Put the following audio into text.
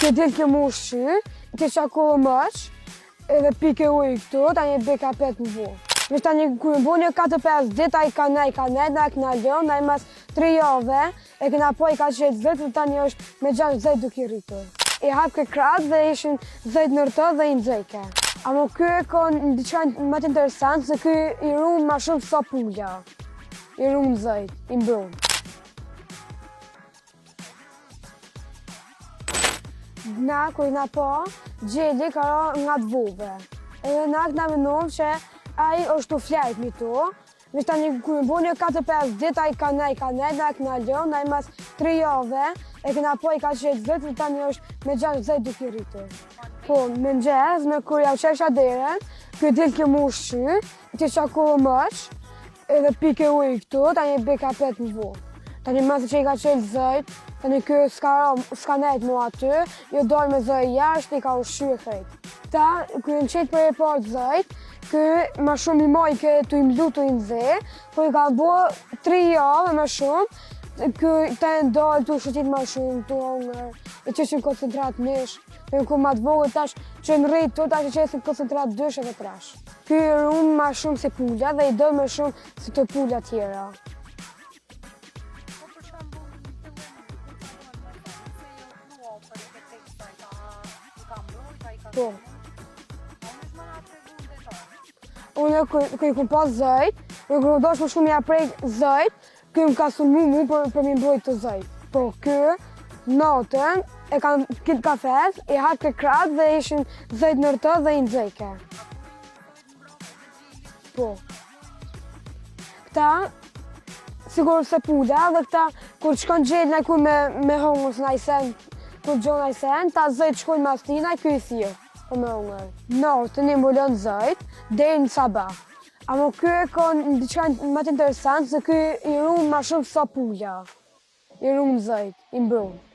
Që dilë kjo mu shqy, të qakohë mëq, edhe pike ujë këtu, ta një beka 5 më bu. Vish ta një kërë bu një 4-5 dit, a i ka nej, na e këna lënë, na i mas 3 jave, e këna po i ka qëtë zëtë, ta një është me 6 zëtë duke i rritur. I hapë këtë kratë dhe ishin zëtë nërtë dhe i nëzëjke. Amo kjo e ka në diçka më të interesant, se kjo i rumë ma shumë sa pulja. I rumë zëjtë, i mbrunë. Na, kër na po, gjeli ka ra nga të vove. Edhe na këna mendonë që aji është të flajt mi tu. Vish ta një kërë bu një 4-5 dit, a i ka nej, na e këna lënë, na i mas 3 jave, e këna po i ka qëtë zëtë, ta një është me 6 zëtë duke i rritur. Po, me nxez, me kërë ja u qesha deren, kjo dilë kjo mu shqy, të qakohë mëq, edhe pike ujë këtu, ta një beka 5 më bu. Ta një mësë që i ka qëllë zëjt, ta një kjo s'ka nejtë mu aty, jo dojnë me zëjë jashtë, i ka u shqy e krejtë. Ta, kërë në qëtë për e partë zëjt, kërë ma shumë i moj kërë të i mlu të i nëzë, po i ka bo 3 javë ma shumë, kërë ta e ndalë të u shëtit ma shumë, të hongër, e që që në koncentrat nish, kërë ku ma të vogët tash që në rritë të tash që e si koncentrat 2 edhe trash. Kërë rumë ma shumë se pulja dhe i do me shumë se të pulja tjera. Po. Unë kërë i kom pas zëjt, unë kërë dosh më shumë ja prejk zëjt, kërë më ka sumu mu për mi mbrojt të zëjt. Po, kërë, natën, e kanë kitë kafes, i hapë këtë kratë dhe ishin zëjt nërtë dhe i nëzëjke. Po. Këta, sigur se pulja, dhe këta, kur qëkon gjelë në ku me hongës në ajsen, kur gjonë ajsen, ta zëjt shkojnë mas tina, kjo i thirë. Po me hongër. Natën i mbulon zëjt, deri në sabah. Amo kjo e ka në diçka më të interesant, se kjo i rumë ma shumë sa pulja. I rumë zëjt, i mbrunë.